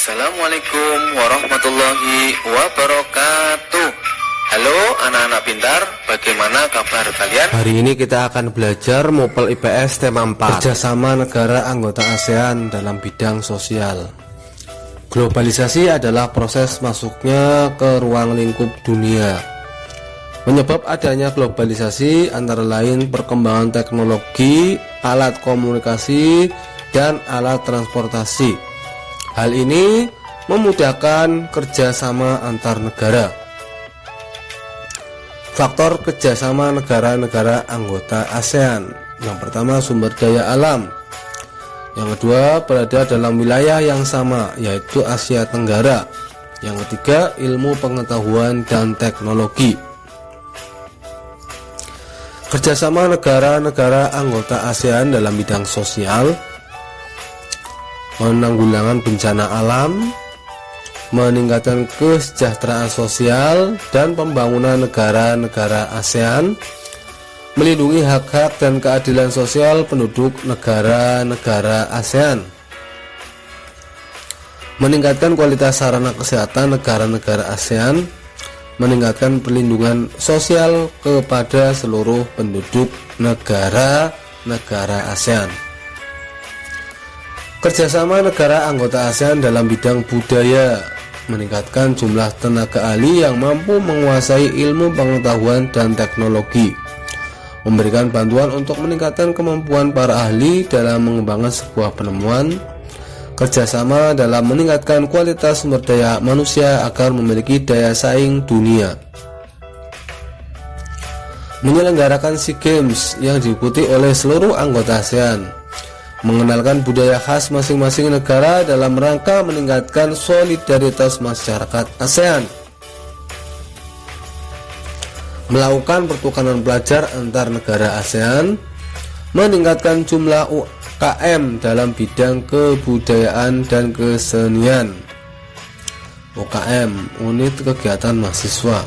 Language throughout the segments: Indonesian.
Assalamualaikum warahmatullahi wabarakatuh. Halo anak-anak pintar, bagaimana kabar kalian? Hari ini kita akan belajar Mopel IPS tema 4, kerjasama negara anggota ASEAN dalam bidang sosial. Globalisasi adalah proses masuknya ke ruang lingkup dunia. Menyebab adanya globalisasi antara lain perkembangan teknologi, alat komunikasi, dan alat transportasi. Hal ini memudahkan kerjasama antar negara. Faktor kerjasama negara-negara anggota ASEAN. Yang pertama, sumber daya alam. Yang kedua, berada dalam wilayah yang sama, yaitu Asia Tenggara. Yang ketiga, ilmu pengetahuan dan teknologi. Kerjasama negara-negara anggota ASEAN dalam bidang sosial, penanggulangan bencana alam, meningkatkan kesejahteraan sosial dan pembangunan negara-negara ASEAN, melindungi hak-hak dan keadilan sosial penduduk negara-negara ASEAN, meningkatkan kualitas sarana kesehatan negara-negara ASEAN, meningkatkan perlindungan sosial kepada seluruh penduduk negara-negara ASEAN. Kerjasama negara anggota ASEAN dalam bidang budaya, meningkatkan jumlah tenaga ahli yang mampu menguasai ilmu pengetahuan dan teknologi, memberikan bantuan untuk meningkatkan kemampuan para ahli dalam mengembangkan sebuah penemuan, kerjasama dalam meningkatkan kualitas sumber daya manusia agar memiliki daya saing dunia, menyelenggarakan SEA Games yang diikuti oleh seluruh anggota ASEAN, mengenalkan budaya khas masing-masing negara dalam rangka meningkatkan solidaritas masyarakat ASEAN, melakukan pertukaran pelajar antar negara ASEAN, meningkatkan jumlah UKM dalam bidang kebudayaan dan kesenian. UKM, unit kegiatan mahasiswa.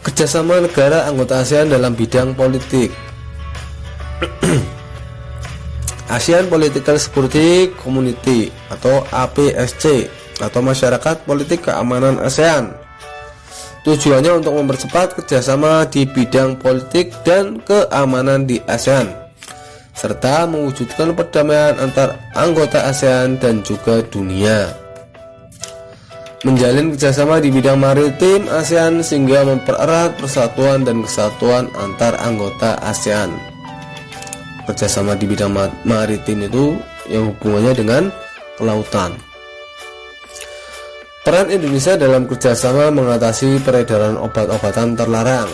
Kerjasama negara anggota ASEAN dalam bidang politik. ASEAN Political Security Community atau APSC atau Masyarakat Politik Keamanan ASEAN. Tujuannya untuk mempercepat kerjasama di bidang politik dan keamanan di ASEAN, serta mewujudkan perdamaian antar anggota ASEAN dan juga dunia. Menjalin kerjasama di bidang maritim ASEAN sehingga mempererat persatuan dan kesatuan antar anggota ASEAN. Kerjasama di bidang maritim itu yang hubungannya dengan kelautan. Peran Indonesia dalam kerjasama mengatasi peredaran obat-obatan terlarang.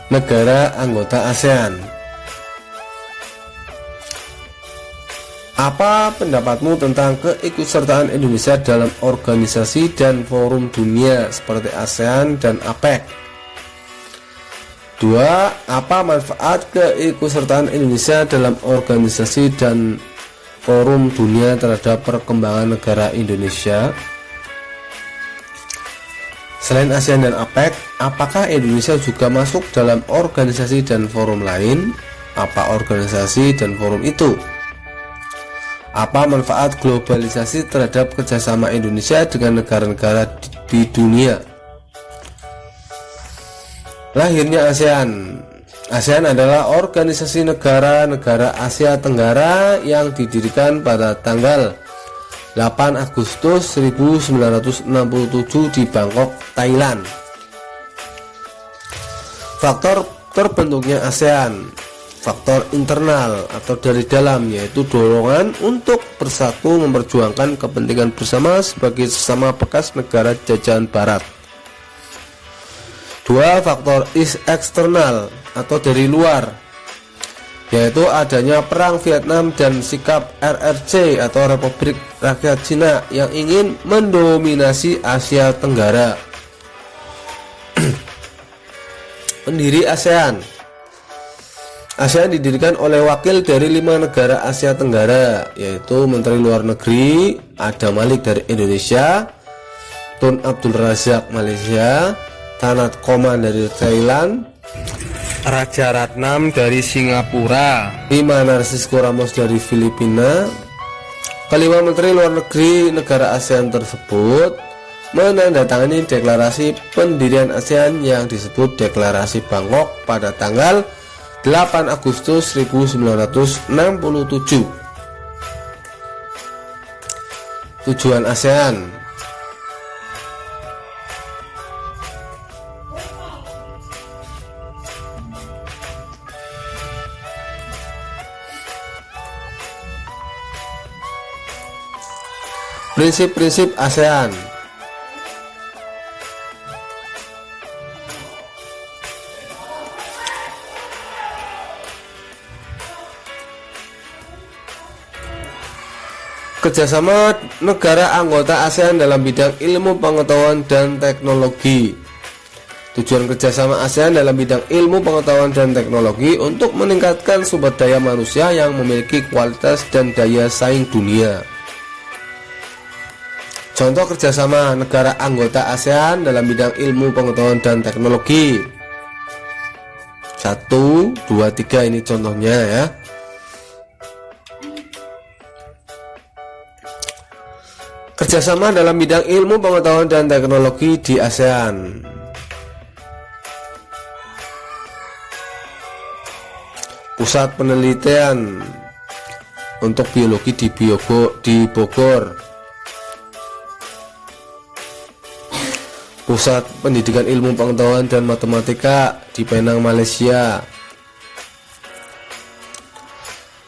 Negara anggota ASEAN. Apa pendapatmu tentang keikutsertaan Indonesia dalam organisasi dan forum dunia seperti ASEAN dan APEC? 2. Apa manfaat keikutsertaan Indonesia dalam organisasi dan forum dunia terhadap perkembangan negara Indonesia? Selain ASEAN dan APEC, apakah Indonesia juga masuk dalam organisasi dan forum lain? Apa organisasi dan forum itu? Apa manfaat globalisasi terhadap kerjasama Indonesia dengan negara-negara di dunia? Lahirnya ASEAN. ASEAN adalah organisasi negara-negara Asia Tenggara yang didirikan pada tanggal 8 Agustus 1967 di Bangkok, Thailand. Faktor terbentuknya ASEAN. Faktor internal atau dari dalam, yaitu dorongan untuk bersatu memperjuangkan kepentingan bersama sebagai sesama bekas negara jajahan barat. 2. Faktor eksternal atau dari luar, yaitu adanya perang Vietnam dan sikap RRC atau Republik Rakyat Cina yang ingin mendominasi Asia Tenggara. Pendiri ASEAN. ASEAN didirikan oleh wakil dari 5 negara Asia Tenggara, yaitu Menteri Luar Negeri Adam Malik dari Indonesia, Tun Abdul Razak Malaysia, Tanat Koman dari Thailand, Raja Ratnam dari Singapura, Bima Narsisko Ramos dari Filipina. Kelima Menteri Luar Negeri negara ASEAN tersebut menandatangani deklarasi pendirian ASEAN yang disebut Deklarasi Bangkok pada tanggal 8 Agustus 1967. Tujuan ASEAN. Prinsip-prinsip ASEAN. Kerjasama negara anggota ASEAN dalam bidang ilmu pengetahuan dan teknologi. Tujuan kerjasama ASEAN dalam bidang ilmu pengetahuan dan teknologi untuk meningkatkan sumber daya manusia yang memiliki kualitas dan daya saing dunia. Contoh kerjasama negara anggota ASEAN dalam bidang ilmu pengetahuan dan teknologi. 1, 2, 3 ini contohnya ya. Kerjasama dalam bidang ilmu pengetahuan dan teknologi di ASEAN. Pusat penelitian untuk biologi di Bogor. Pusat pendidikan ilmu pengetahuan dan matematika di Penang, Malaysia.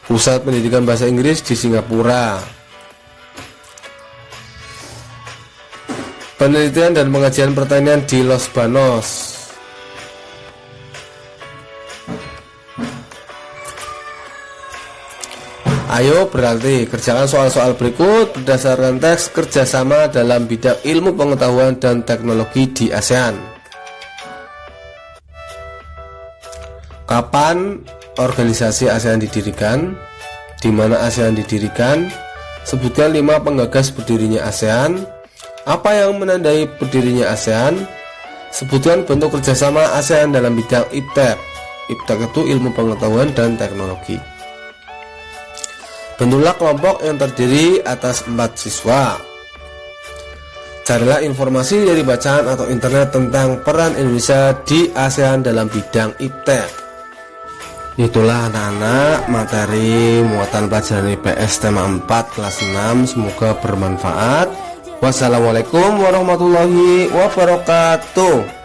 Pusat pendidikan bahasa Inggris di Singapura. Penelitian dan pengajian pertanian di Los Banos. Ayo berarti kerjakan soal-soal berikut berdasarkan teks kerjasama dalam bidang ilmu pengetahuan dan teknologi di ASEAN. Kapan organisasi ASEAN didirikan? Di mana ASEAN didirikan? Sebutkan 5 penggagas berdirinya ASEAN. Apa yang menandai berdirinya ASEAN? Sebutkan bentuk kerjasama ASEAN dalam bidang IPTEK. IPTEK itu ilmu pengetahuan dan teknologi. Bentuklah kelompok yang terdiri atas 4 siswa. Carilah informasi dari bacaan atau internet tentang peran Indonesia di ASEAN dalam bidang IPTEK. Itulah anak-anak materi muatan pelajaran IPS tema 4 kelas 6. Semoga bermanfaat. Wassalamualaikum warahmatullahi wabarakatuh.